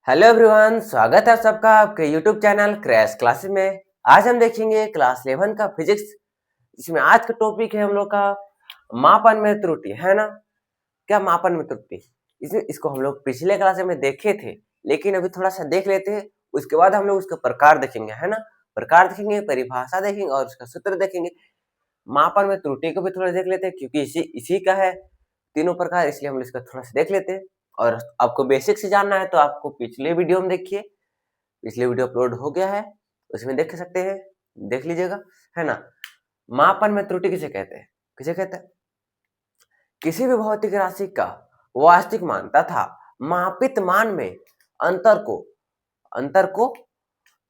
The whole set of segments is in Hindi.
हेलो एवरीवन, स्वागत है आप सबका आपके यूट्यूब चैनल क्रैश क्लासेस में। आज हम देखेंगे क्लास 11 का फिजिक्स, जिसमें आज का टॉपिक है हम लोग का मापन में त्रुटि, है ना। क्या मापन में त्रुटि, इसको हम लोग पिछले क्लास में देखे थे, लेकिन अभी थोड़ा सा देख लेते हैं। उसके बाद हम लोग उसका प्रकार देखेंगे, है ना। प्रकार देखेंगे, परिभाषा देखेंगे और उसका सूत्र देखेंगे। मापन में त्रुटि को भी थोड़ा देख लेते हैं, क्योंकि इसी का है तीनों प्रकार, इसलिए हम इसका थोड़ा सा देख लेते हैं। और आपको बेसिक से जानना है तो आपको पिछले वीडियो में देखिए, पिछले वीडियो अपलोड हो गया है, उसमें देख सकते हैं, देख लीजिएगा, है ना। मापन में त्रुटि किसे कहते हैं? किसे कहते हैं? किसी भी भौतिक राशि का वास्तविक मान तथा मापित मान में अंतर को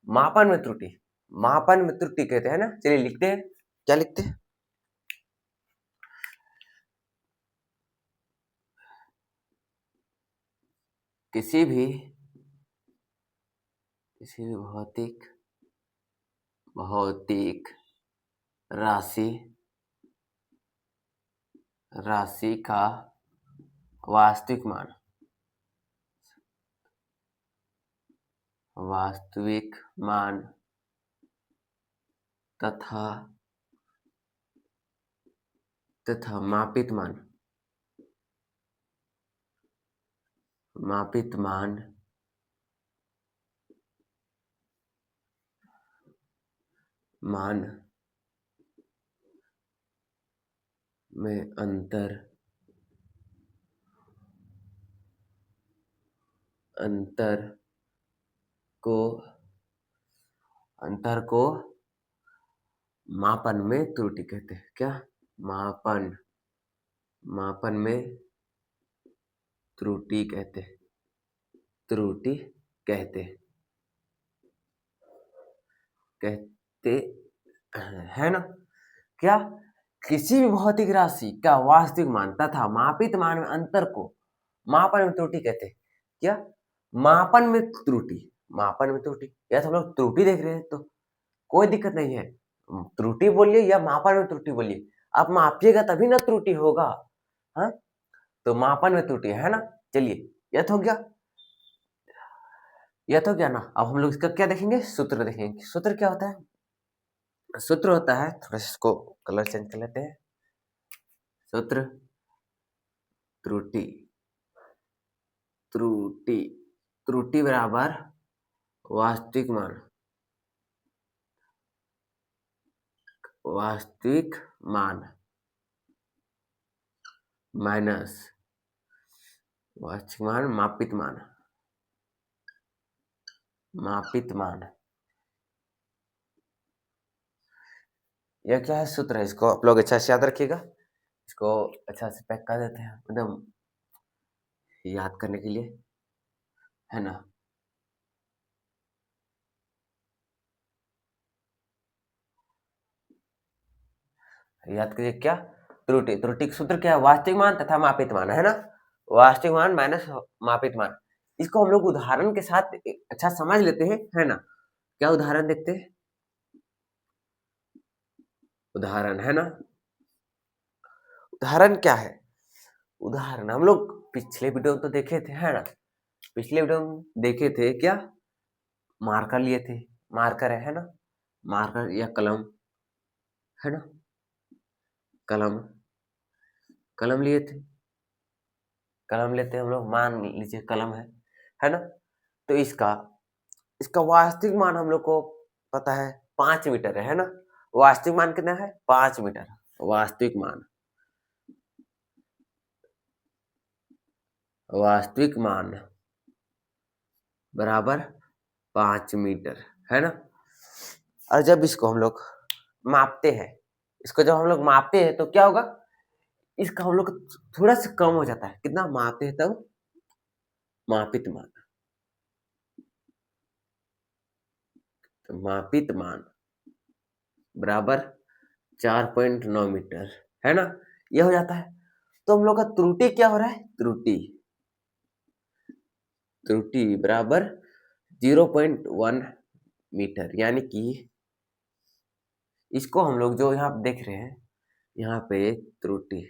मापन में त्रुटि, मापन में त्रुटि कहते हैं ना। चलिए लिखते हैं, क्या लिखते हैं? किसी भी भौतिक राशि का वास्तविक मान तथा मापित मान में अंतर को मापन में त्रुटि कहते हैं। क्या? मापन में त्रुटि कहते हैं ना। क्या? किसी भी भौतिक राशि का वास्तविक मान तथा मापित मान में अंतर को मापन में त्रुटि कहते हैं। क्या? मापन में त्रुटि, या तो हम लोग त्रुटि देख रहे हैं तो कोई दिक्कत नहीं है, त्रुटि बोलिए या मापन में त्रुटि बोलिए, आप मापिएगा तभी ना त्रुटि होगा। हाँ, तो मापन में त्रुटि, है ना। चलिए, यह तो गया ना। अब हम लोग इसका क्या देखेंगे? सूत्र देखेंगे। सूत्र क्या होता है? सूत्र होता है, थोड़ा इसको कलर चेंज कर लेते हैं। सूत्र त्रुटि बराबर वास्तविक मान माइनस वास्तविक मान मापित मान। यह क्या है? सूत्र है। इसको आप लोग अच्छा से याद रखिएगा, इसको अच्छा से पैक कर देते हैं एकदम याद करने के लिए, है ना। याद करिए, क्या? त्रुटि का सूत्र क्या है? वास्तविक मान तथा मापित मान, है ना। वास्तविक मान माइनस मापित मान। इसको हम लोग उदाहरण के साथ अच्छा समझ लेते हैं, है ना। क्या उदाहरण देखते हैं? उदाहरण, है ना। उदाहरण क्या है? उदाहरण हम लोग पिछले वीडियो में तो देखे थे, है ना। पिछले वीडियो में देखे थे क्या? मार्कर लिए थे, मार्कर है ना, मार्कर या कलम, है ना। कलम लिए थे, कलम लेते हैं हम लोग, मान लीजिए कलम है ना। तो इसका वास्तविक मान हम लोग को पता है 5 मीटर है ना। वास्तविक मान कितना है? 5 मीटर। वास्तविक मान बराबर 5 मीटर, है ना। और जब इसको हम लोग मापते हैं, तो क्या होगा? इसका हम लोग थोड़ा सा कम हो जाता है। कितना मापते हैं तब? मापित मान बराबर 4.9 मीटर, है ना। यह हो जाता है। तो हम लोग का त्रुटि क्या हो रहा है? त्रुटि बराबर 0.1 मीटर, यानी कि इसको हम लोग जो यहाँ देख रहे हैं, यहाँ पे त्रुटि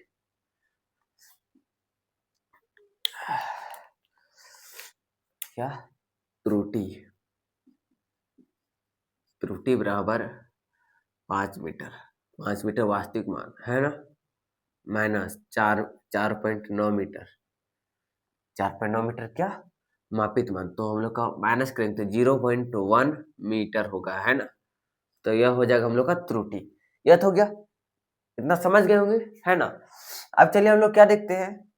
क्या त्रुटि त्रुटि बराबर 5 मीटर। 5 मीटर वास्तविक मान है ना, माइनस 4.9 मीटर। 4.9 मीटर क्या मापित मान, तो हम लोग का माइनस करेंगे तो 0.1 मीटर होगा, है ना। तो यह हो जाएगा हम लोग का त्रुटि। यह तो हो गया, इतना समझ गए होंगे, है ना। अब चलिए हम लोग क्या देखते हैं,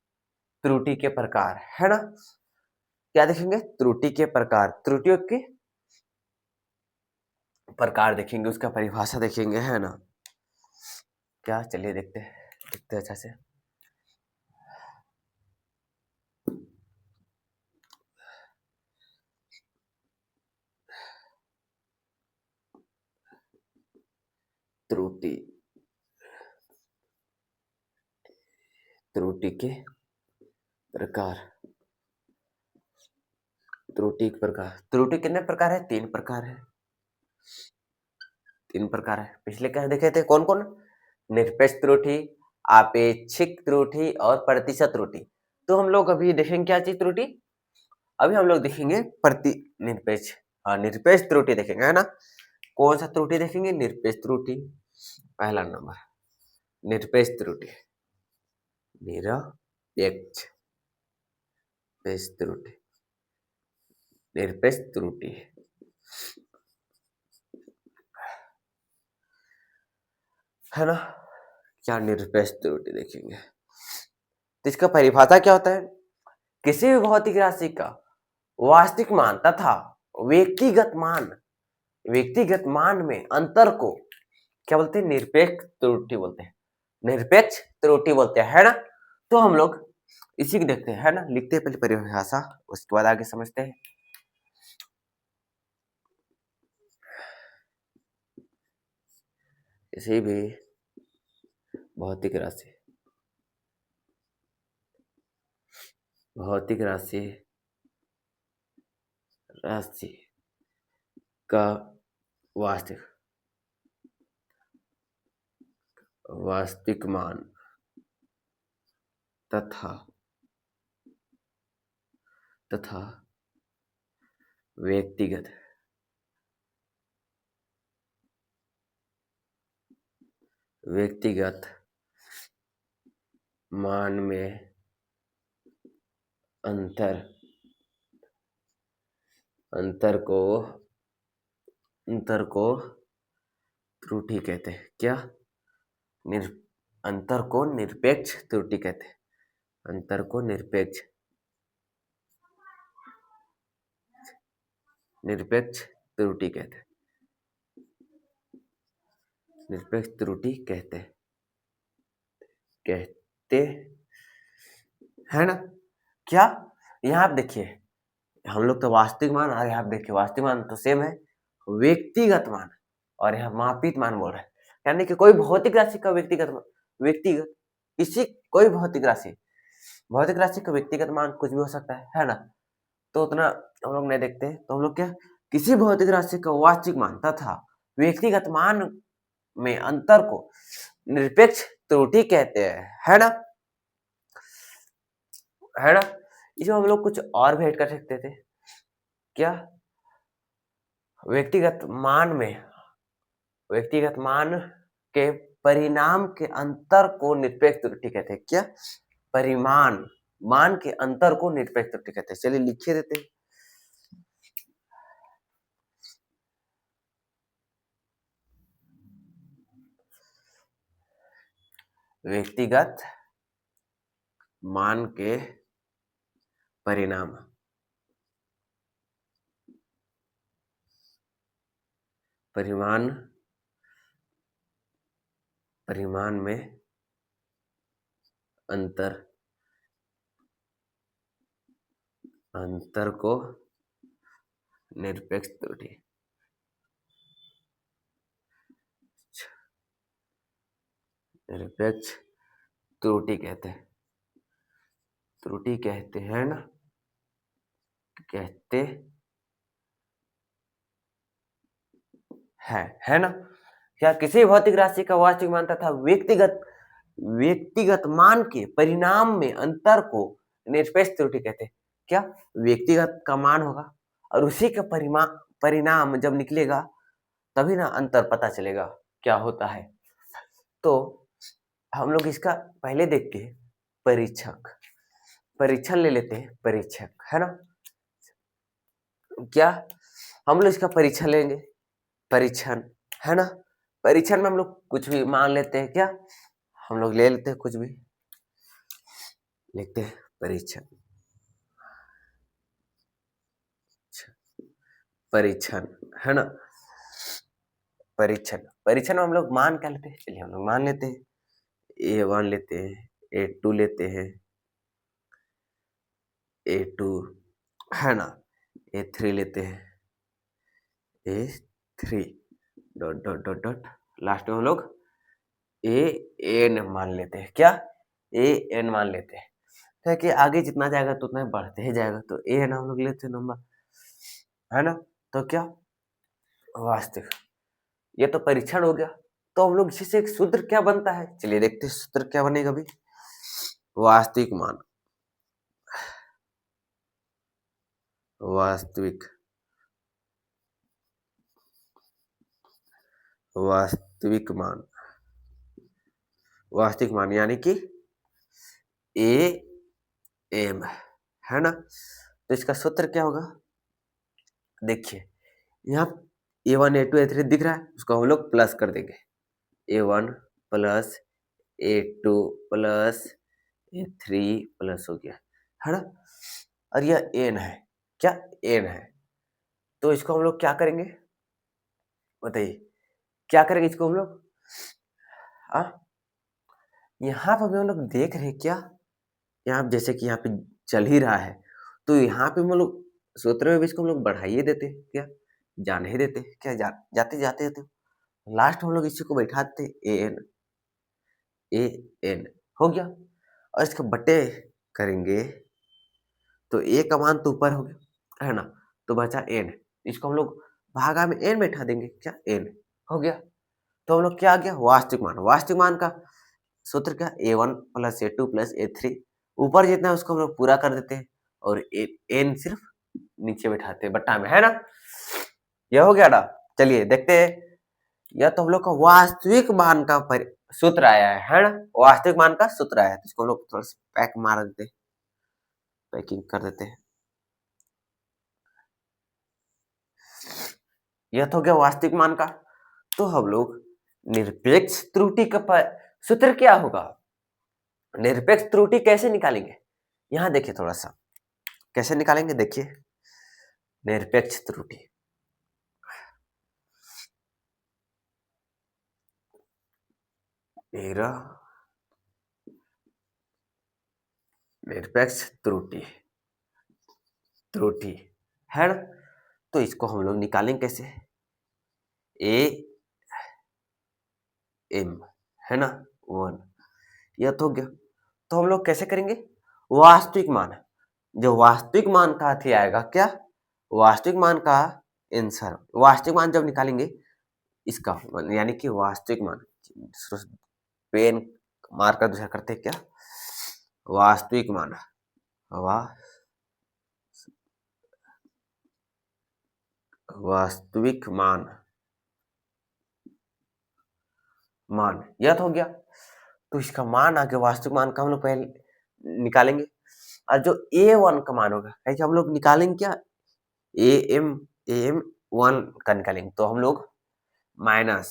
त्रुटि के प्रकार, है ना। क्या देखेंगे, त्रुटि के प्रकार, त्रुटियों के प्रकार देखेंगे, उसका परिभाषा देखेंगे, है ना। क्या, चलिए देखते हैं अच्छा से। त्रुटि, त्रुटि के प्रकार, त्रुटि के प्रकार। त्रुटि कितने प्रकार है, 3 प्रकार है। 3 प्रकार है, पिछले क्या देखे थे, कौन कौन, निरपेक्ष त्रुटि, आपेक्षिक त्रुटि और प्रतिशत त्रुटि। तो हम लोग अभी देखेंगे क्या चीज त्रुटि, अभी हम लोग देखेंगे प्रति निरपेक्ष, हाँ निरपेक्ष त्रुटि देखेंगे, है ना। कौन सा त्रुटि देखेंगे, निरपेक्ष त्रुटि, पहला नंबर निरपेक्ष त्रुटि, निरपेक्ष त्रुटि, निरपेक्ष त्रुटि, है ना। क्या निरपेक्ष त्रुटि देखेंगे, तो इसका परिभाषा क्या होता है, किसी भी भौतिक राशि का वास्तविक मान तथा व्यक्तिगत मान में अंतर को क्या बोलते हैं, निरपेक्ष त्रुटि बोलते हैं, निरपेक्ष त्रुटि बोलते हैं, है ना। तो हम लोग इसी को देखते हैं, है ना, लिखते हैं पहले परिभाषा, उसके बाद आगे समझते हैं। किसी भी भौतिक राशि का वास्तविक मान तथा व्यक्तिगत मान में अंतर को त्रुटि कहते हैं। क्या, अंतर को निरपेक्ष त्रुटि कहते हैं, अंतर को निरपेक्ष त्रुटि कहते हैं, निरपेक्ष त्रुटि कहते है ना। क्या, यहाँ आप देखिए, हम लोग तो वास्तविक मान, और यहाँ आप देखिए वास्तविक मान तो सेम है, व्यक्तिगत मान और यहाँ मापित मान बोल रहे हैं, यानी कि कोई भौतिक राशि का व्यक्तिगत किसी कोई भौतिक राशि का व्यक्तिगत मान कुछ भी हो सकता है ना। तो उतना हम लोग नहीं देखते, तो हम लोग क्या, किसी भौतिक राशि का वास्तविक मान तथा व्यक्तिगत मान में अंतर को निरपेक्ष त्रुटि कहते हैं, है ना, है ना। इसमें हम लोग कुछ और भी ऐड कर सकते थे, क्या, व्यक्तिगत मान के परिणाम के अंतर को निरपेक्ष त्रुटि कहते हैं। क्या, मान के अंतर को निरपेक्ष त्रुटि कहते हैं। चलिए लिखे देते हैं, व्यक्तिगत मान के परिणाम परिमाण में अंतर को निरपेक्ष त्रुटि कहते हैं ना, कहते है ना। क्या, किसी भौतिक राशि का वास्तविक मान तथा व्यक्तिगत मान के परिणाम में अंतर को निरपेक्ष त्रुटि कहते हैं। क्या, व्यक्तिगत का मान होगा और उसी का परिणाम जब निकलेगा तभी ना अंतर पता चलेगा क्या होता है। तो हम लोग इसका पहले देखते हैं परीक्षक, परीक्षण ले लेते हैं परीक्षक, है ना। क्या हम लोग इसका परीक्षण लेंगे, परीक्षण, है ना। परीक्षण में हम लोग कुछ भी मान लेते हैं, क्या हम लोग ले लेते हैं कुछ भी, लिखते हैं परीक्षण, परीक्षण, है ना। परीक्षण, परीक्षण में हम लोग मान क्या लेते हैं, चलिए हम लोग मान लेते हैं A1 लेते हैं, A2 लेते हैं, A2, है ना, A3 लेते हैं, A3 dot dot dot dot, last में हम लोग AN मान लेते हैं, क्या AN मान लेते हैं। तो कि आगे जितना जाएगा तो उतना बढ़ते ही जाएगा, तो AN हम लोग लेते हैं नंबर, है ना। तो क्या वास्तविक, ये तो परीक्षण हो गया। तो हम लोग इसी से एक सूत्र क्या बनता है, चलिए देखते हैं सूत्र क्या बनेगा अभी। वास्तविक मान, वास्तविक, वास्तविक मान, वास्तविक मान यानी कि AM, है ना। तो इसका सूत्र क्या होगा, देखिए यहाँ A1 A2 A3 दिख रहा है, उसको हम लोग प्लस कर देंगे, A1 plus A2 plus A3 plus हो गया, है ना। और यह N है, क्या N है। तो इसको हम लोग क्या करेंगे बताइए, क्या करेंगे इसको हम लोग, यहाँ पर हम लोग देख रहे हैं क्या, यहाँ जैसे कि यहाँ पे चल ही रहा है, तो यहाँ पे हम लोग सूत्र में भी इसको हम लोग बढ़ाइए देते हैं, क्या जाने ही देते हैं, क्या जाते जाते जाते लास्ट हम लोग इसी को बैठा देते AN, AN हो गया। और इसके बटे करेंगे तो A का मान तो ऊपर हो गया, है ना, तो बचा N, इसको हम लोग भागा में N बैठा देंगे, क्या N हो गया। तो हम लोग क्या आ गया, वास्तविक मान, वास्तविक मान का सूत्र क्या A1 plus A2 plus A3, ऊपर जितना है उसको हम लोग पूरा कर देते हैं और N सिर्फ नीचे बैठाते हैं बट्टा में, है ना। यह हो गया ना। चलिए देखते हैं, यह तो हम लोग का वास्तविक मान का सूत्र आया है ना, वास्तविक मान का सूत्र आया है। तो इसको हम लोग थोड़ा सा पैक मार देते हैं, पैकिंग कर देते हैं। यह तो हो गया वास्तविक मान का। तो हम लोग निरपेक्ष त्रुटि का सूत्र क्या होगा, निरपेक्ष त्रुटि कैसे निकालेंगे, यहां देखिए थोड़ा सा कैसे निकालेंगे, देखिए निरपेक्ष त्रुटि, निरपेक्ष त्रुटि, त्रुटि, है ना। तो इसको हम लोग निकालेंगे कैसे, AM, है ना 1, यह तो हो गया। तो हम लोग कैसे करेंगे, वास्तविक मान, जो वास्तविक मान का अथी आएगा, क्या वास्तविक मान का आंसर, वास्तविक मान जब निकालेंगे इसका यानी कि वास्तविक मान, पेन मार्कर दूसरा करते हैं, क्या वास्तविक मान, वास्तविक मान, मान यह तो हो गया। तो इसका मान आ गया, वास्तविक मान का हम लोग पहले निकालेंगे, और जो A1 का मान होगा, है कि हम लोग निकालेंगे क्या AM1 का निकालेंगे, तो हम लोग माइनस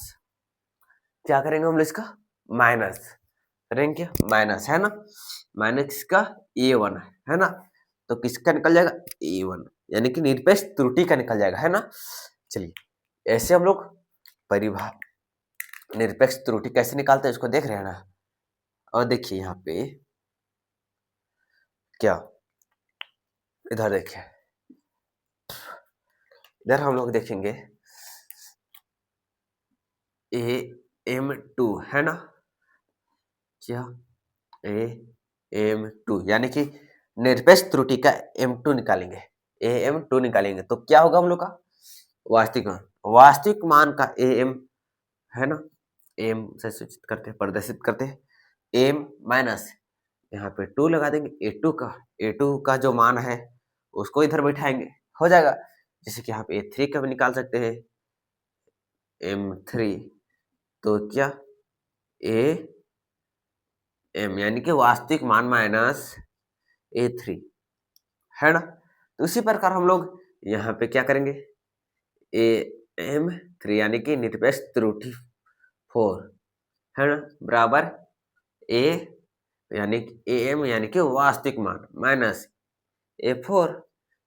क्या करेंगे, हम लोग इसका माइनस करेंगे, क्या माइनस, है ना, माइनस किसका A1 है ना। तो किसका निकल जाएगा A1, यानी कि निरपेक्ष त्रुटि का निकल जाएगा, है ना। चलिए ऐसे हम लोग निरपेक्ष त्रुटि कैसे निकालते हैं इसको देख रहे हैं ना। और देखिए यहाँ पे क्या, इधर देखिए, इधर हम लोग देखेंगे AM2, है ना, क्या AM2 यानी कि निरपेक्ष त्रुटि का M2 निकालेंगे, AM2 निकालेंगे तो क्या होगा हम लोग का वास्तविक मान, वास्तविक मान का AM, है ना, AM से सूचित करते हैं, प्रदर्शित करते हैं, M माइनस यहाँ पे 2 लगा देंगे A2 का, A2 का जो मान है उसको इधर बैठाएंगे, हो जाएगा। जैसे कि आप A3 का भी निकाल सकते हैं, M3, तो क्या A M यानी कि वास्तविक मान माइनस A3, है ना। तो इसी प्रकार हम लोग यहाँ पे क्या करेंगे, AM3 यानी कि निरपेक्ष त्रुटि 4, है ना, बराबर A यानी कि AM यानी कि वास्तविक मान माइनस A4।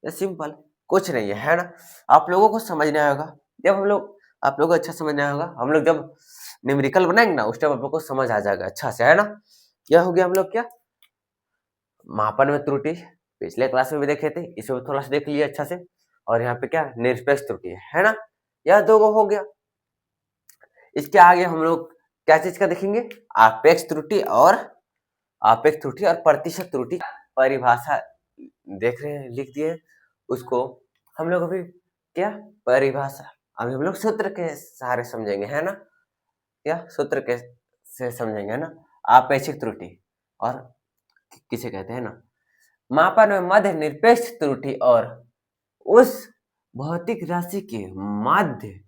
ये सिंपल, कुछ नहीं है ना। आप लोगों को समझना होगा, जब हम लोग आप लोगों को अच्छा समझना होगा, हम लोग जब न्यूमेरिकल बनाएंगे ना उस टाइम आप लोग को समझ आ जाएगा अच्छा से, है ना। क्या हो गया, हम लोग क्या मापन में त्रुटि पिछले क्लास में भी देखे थे, इसमें थोड़ा सा देख लिए अच्छा से। और यहाँ पे क्या निरपेक्ष त्रुटि है ना, यह दो गो हो गया। इसके आगे हम लोग क्या चीज का देखेंगे, आपेक्ष त्रुटि और प्रतिशत त्रुटि परिभाषा देख रहे हैं, लिख दिए उसको। हम लोग अभी क्या परिभाषा, अभी हम लोग सूत्र के सहारे समझेंगे, है ना। क्या सूत्र के से समझेंगे, है ना। आपेक्षिक त्रुटि और किसे कहते हैं ना, मापन में मध्य निरपेक्ष त्रुटि और उस भौतिक राशि के माध्य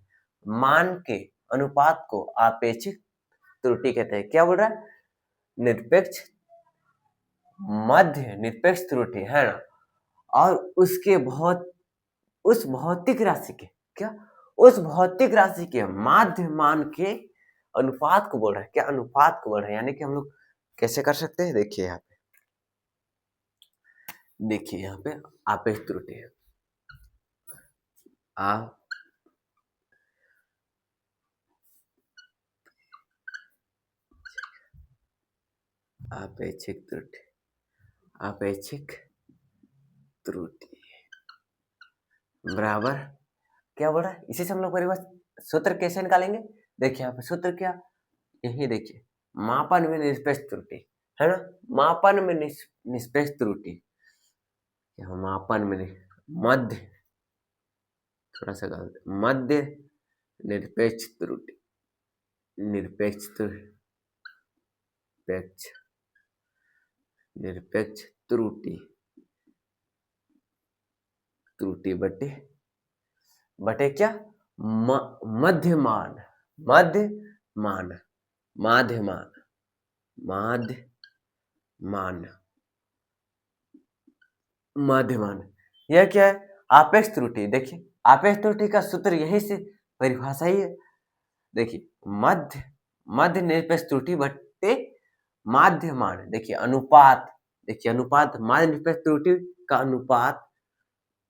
मान के अनुपात को आपेक्षिक त्रुटि कहते हैं। क्या बोल रहा है, निरपेक्ष मध्य निरपेक्ष त्रुटि, है ना, और उस भौतिक राशि के क्या उस भौतिक राशि के माध्य मान के अनुपात को बोल रहा है। क्या अनुपात को बोल रहा है, यानी कि हम लोग कैसे कर सकते हैं, देखिए यहाँ पे, देखिए यहाँ पे आपेक्ष त्रुटि है, आपेक्षिक त्रुटि, आपेक्षिक त्रुटि बराबर क्या बोल रहा है, इसी से हम लोग परिभाषा सूत्र कैसे निकालेंगे। देखिए यहाँ पे सूत्र क्या, यही देखिए, मापन में निरपेक्ष त्रुटि, है ना। मापन में निरपेक्ष त्रुटि, मापन में मध्य, थोड़ा सा गलत, मध्य निरपेक्ष त्रुटि, निरपेक्ष निरपेक्ष त्रुटि, त्रुटि बटे क्या मध्यमान, मध्यमान, माध्यमान, माध्यमान, माध्यमान, यह क्या है, आपेक्ष त्रुटि। देखिए आपेक्ष त्रुटि का सूत्र यही से परिभाषा ही है। देखिए मध्य निरपेक्ष त्रुटि बटे माध्यमान, देखिए अनुपात, देखिए अनुपात माध्य निरपेक्ष त्रुटि का अनुपात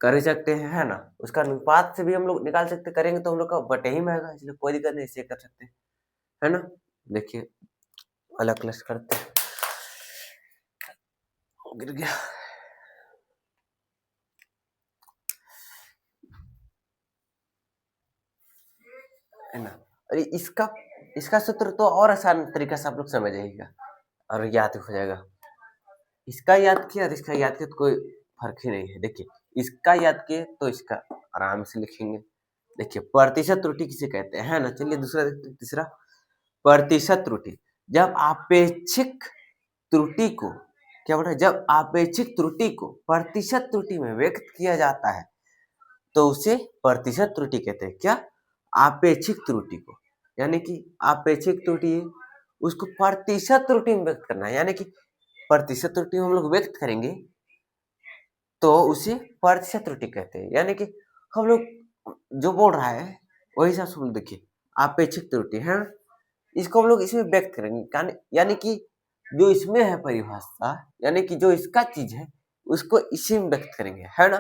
कर सकते हैं, है ना। उसका अनुपात से भी हम लोग निकाल सकते, करेंगे तो हम लोग का बटे ही में आएगा, इसलिए कोई दिक्कत नहीं, इसे कर सकते हैं, है ना। देखिए अलग अलग करते हैं, गिर गया, है ना। अरे इसका सूत्र तो और आसान तरीका से आप लोग समझ जाइएगा और याद हो जाएगा। इसका याद किया और इसका याद किया तो कोई फर्क ही नहीं है। देखिए इसका याद किए तो इसका आराम से लिखेंगे। देखिए प्रतिशत त्रुटि किसे कहते हैं, है ना। चलिए दूसरा देखते हैं, तीसरा प्रतिशत त्रुटि। जब आपेक्षिक त्रुटि को क्या बोल रहा है, जब आपेक्षिक त्रुटि को प्रतिशत त्रुटि में व्यक्त किया जाता है तो उसे प्रतिशत त्रुटि कहते हैं। क्या आपेक्षिक त्रुटि को, यानी कि आपेक्षिक त्रुटि उसको प्रतिशत त्रुटि में व्यक्त करना है, यानी कि प्रतिशत त्रुटि हम लोग व्यक्त करेंगे तो उसे प्रतिशत त्रुटि कहते हैं। यानी कि हम लोग जो बोल रहा है वही हिसाब से देखिए आपेक्षिक त्रुटि है, इसको हम लोग इसमें व्यक्त करेंगे, यानी कि जो इसमें है परिभाषा, यानी कि जो इसका चीज है उसको इसी में व्यक्त करेंगे, है ना।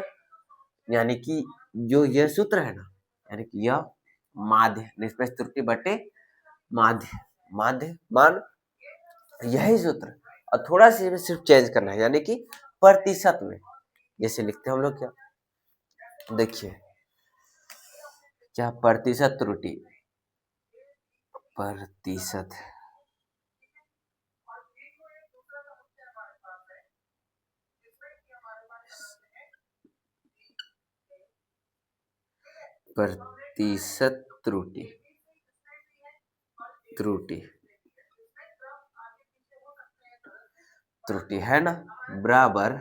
यानी कि जो यह सूत्र है ना, यानी कि यह माध्य निरपेक्ष त्रुटि बटे माध्य मान, यही सूत्र, और थोड़ा सा सिर्फ चेंज करना है, यानी कि प्रतिशत में जैसे लिखते हैं हम लोग। क्या देखिए, क्या प्रतिशत त्रुटि, प्रतिशत प्रतिशत त्रुटि, त्रुटि है ना, बराबर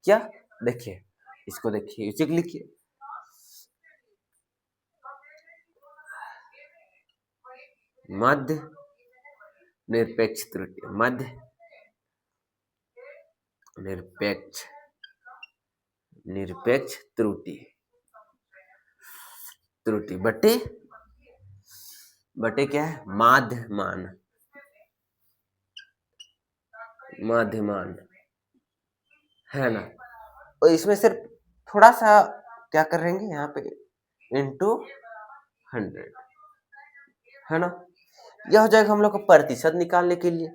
क्या, देखिए इसको देखिए, इसे लिखिए मध्य निरपेक्ष त्रुटि, मध्य निरपेक्ष निरपेक्ष त्रुटि, त्रुटि बटे बटे क्या है, माध्य मान, माध्य मान है ना। और इसमें सिर्फ थोड़ा सा क्या करेंगे यहाँ पे इंटू 100 है ना। यह हो जाएगा हम लोग को प्रतिशत निकालने के लिए।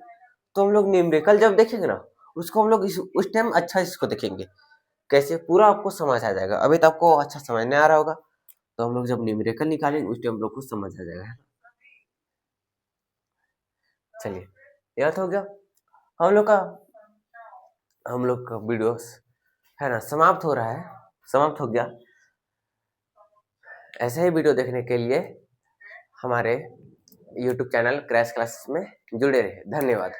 तो हम लोग न्यूमेरिकल जब देखेंगे ना उसको हम लोग उस टाइम अच्छा इसको देखेंगे, कैसे पूरा आपको समझ आ जाएगा। अभी तो आपको अच्छा समझ नहीं आ रहा होगा, तो हम लोग जब न्यूमेरिकल निकालेंगे उस टाइम हम लोग को समझ आ जाएगा। चलिए यह तो हो गया हम लोग का वीडियो है ना, समाप्त हो रहा है, समाप्त हो गया। ऐसे ही वीडियो देखने के लिए हमारे YouTube चैनल क्रैश क्लासेस में जुड़े रहे। धन्यवाद।